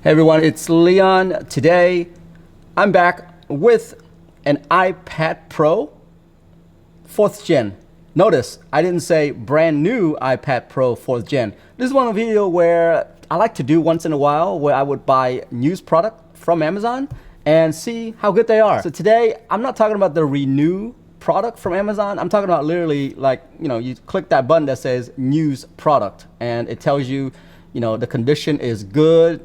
Hey everyone, it's Leon. Today I'm back with an iPad Pro 4th gen. Notice I didn't say brand new iPad Pro 4th gen. This is one video where I like to do once in a while where I would buy used product from Amazon and see how good they are. So today I'm not talking about the renew product from Amazon. I'm talking about literally like, you click that button that says news product and it tells you, the condition is good,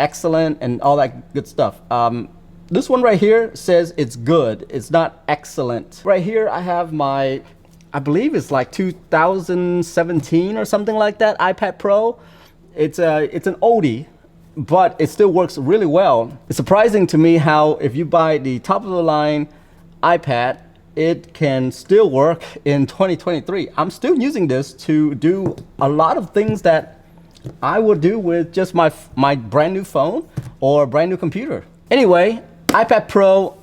excellent, and all that good stuff. This one right here says it's good. It's not excellent. Right here I have my, I believe it's like 2017 or something like that, iPad Pro. It's an oldie, but it still works really well. It's surprising to me how if you buy the top of the line iPad, it can still work in 2023. I'm still using this to do a lot of things that I would do with just my brand new phone or brand new computer. Anyway, iPad Pro,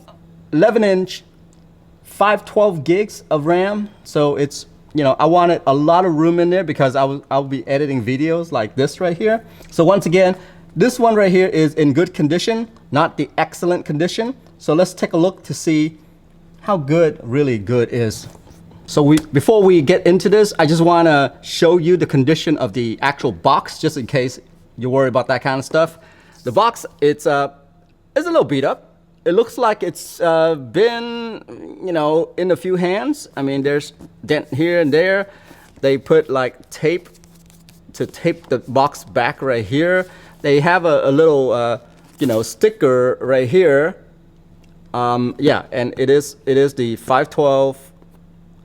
11-inch, 512 gigs of RAM. So it's, I wanted a lot of room in there because I'll be editing videos like this right here. So once again, this one right here is in good condition, not the excellent condition. So let's take a look to see how good really good is. So before we get into this, I just want to show you the condition of the actual box, just in case you're worried about that kind of stuff. The box, it's a little beat up. It looks like it's been, in a few hands. I mean, there's dent here and there. They put like tape to tape the box back right here. They have a little, sticker right here. Yeah, and it is the 512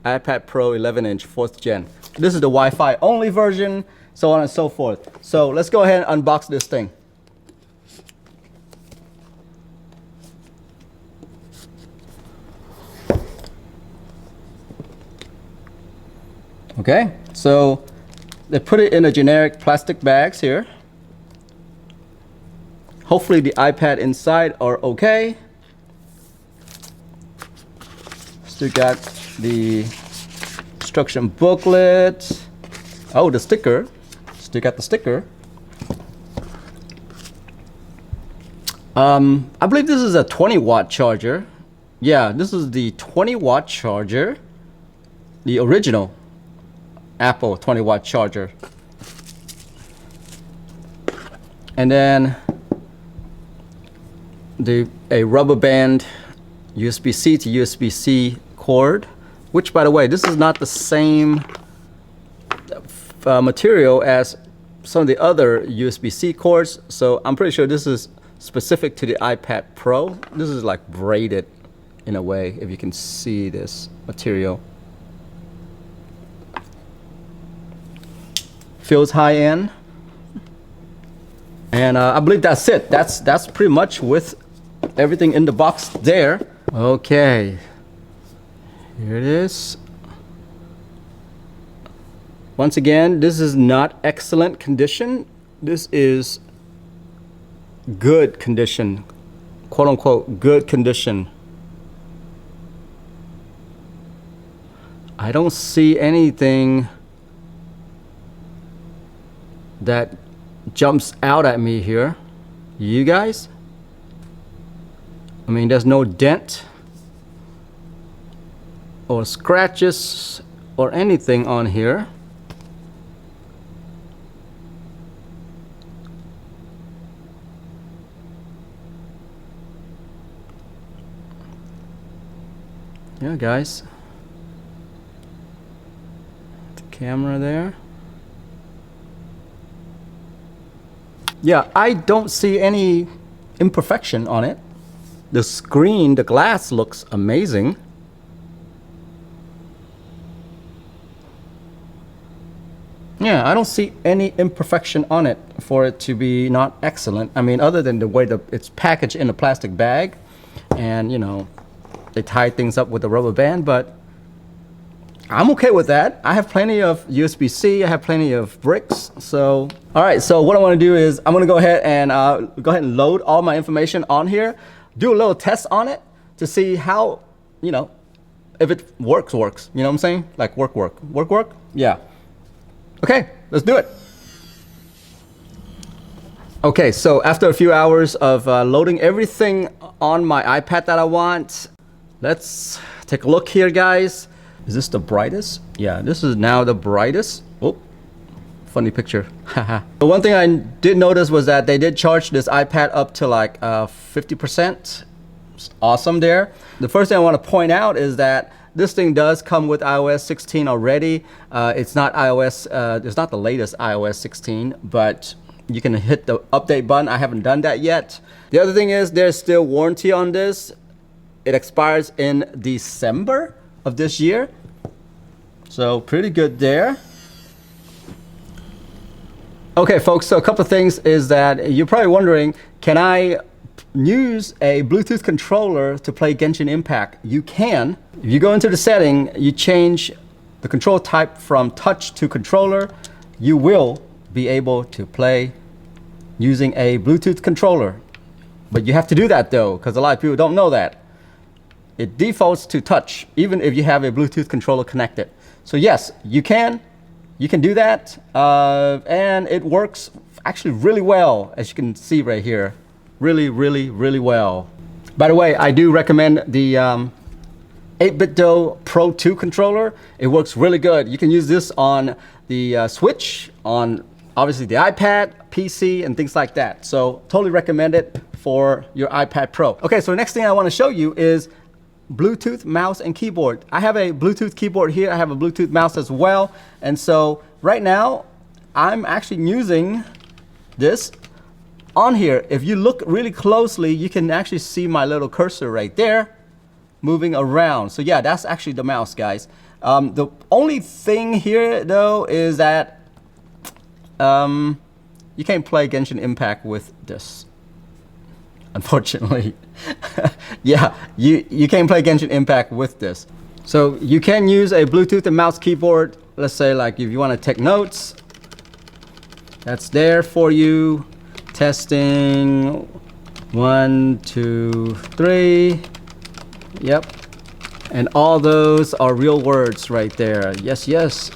iPad Pro 11-inch 4th gen. This is the Wi-Fi only version, so on and so forth. So let's go ahead and unbox this thing. Okay, so they put it in a generic plastic bags here. Hopefully the iPad inside are okay. Still got the instruction booklet. Oh, the sticker. Still got the sticker. I believe this is a 20-watt charger. Yeah, this is the 20-watt charger. The original Apple 20-watt charger. And then a rubber band USB-C to USB-C cord, which, by the way, this is not the same material as some of the other USB-C cords, so I'm pretty sure this is specific to the iPad Pro. This is like braided in a way, if you can see this material. Feels high-end. And I believe that's it. That's pretty much with everything in the box there. Okay. Here it is. Once again, this is not excellent condition. This is good condition, quote unquote, good condition. I don't see anything that jumps out at me here. You guys? I mean, there's no dent or scratches or anything on here. Yeah, guys. The camera there. Yeah, I don't see any imperfection on it. The screen, the glass looks amazing. Yeah, I don't see any imperfection on it for it to be not excellent. I mean, other than the way it's packaged in a plastic bag and, they tie things up with a rubber band, but I'm okay with that. I have plenty of USB-C, I have plenty of bricks. So, all right, so what I want to do is I'm going to go ahead and load all my information on here, do a little test on it to see how, if it works. You know what I'm saying? Like work? Yeah. Okay, let's do it. Okay, so after a few hours of loading everything on my iPad that I want, let's take a look here, guys. Is this the brightest? Yeah, this is now the brightest. Oh, funny picture. The one thing I did notice was that they did charge this iPad up to like 50%. It's awesome there. The first thing I want to point out is that this thing does come with iOS 16 already. It's not it's not the latest iOS 16, but you can hit the update button. I haven't done that yet. The other thing is there's still warranty on this. It expires in December of this year. So pretty good there. Okay, folks, so a couple of things is that you're probably wondering, can I use a Bluetooth controller to play Genshin Impact? You can. If you go into the setting, you change the control type from touch to controller, you will be able to play using a Bluetooth controller. But you have to do that though, because a lot of people don't know that. It defaults to touch, even if you have a Bluetooth controller connected. So yes, you can do that, and it works actually really well, as you can see right here. Really, really, really well. By the way, I do recommend the 8BitDo Pro 2 controller. It works really good. You can use this on the Switch, on obviously the iPad, PC, and things like that. So totally recommend it for your iPad Pro. Okay, so the next thing I want to show you is Bluetooth mouse and keyboard. I have a Bluetooth keyboard here. I have a Bluetooth mouse as well. And so right now, I'm actually using this on here. If you look really closely, you can actually see my little cursor right there moving around. So yeah, that's actually the mouse, guys. The only thing here though is that you can't play Genshin Impact with this, unfortunately. Yeah, you can't play Genshin Impact with this. So you can use a Bluetooth and mouse keyboard. Let's say like if you want to take notes, that's there for you. Testing, 1, 2, 3. Yep. And all those are real words right there. Yes, yes.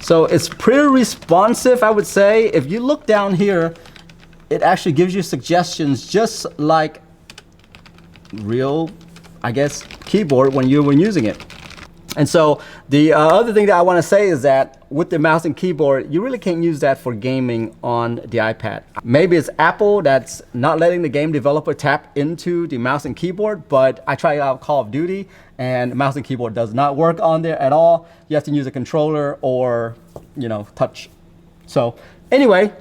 So it's pretty responsive, I would say. If you look down here, it actually gives you suggestions just like real, I guess, keyboard when you're using it. And so the other thing that I want to say is that with the mouse and keyboard, you really can't use that for gaming on the iPad. Maybe it's Apple that's not letting the game developer tap into the mouse and keyboard, but I tried out Call of Duty and mouse and keyboard does not work on there at all. You have to use a controller or, you know, touch. So anyway,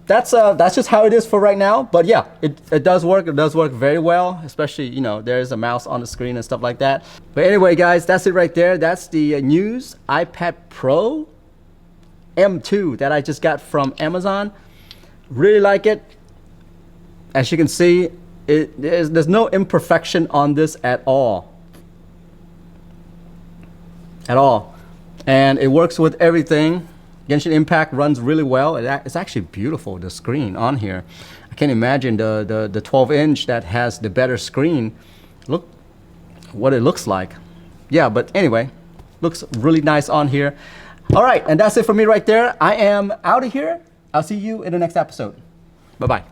that's just how it is for right now. But yeah, it does work. It does work very well, especially, you know, there's a mouse on the screen and stuff like that. But anyway, guys, that's it right there. That's the news iPad Pro M2 that I just got from Amazon. Really like it. As you can see, there's no imperfection on this at all. At all. And it works with everything. Genshin Impact runs really well. It's actually beautiful, the screen on here. I can't imagine the 12-inch that has the better screen. Look what it looks like. Yeah, but anyway, looks really nice on here. All right, and that's it for me right there. I am out of here. I'll see you in the next episode. Bye-bye.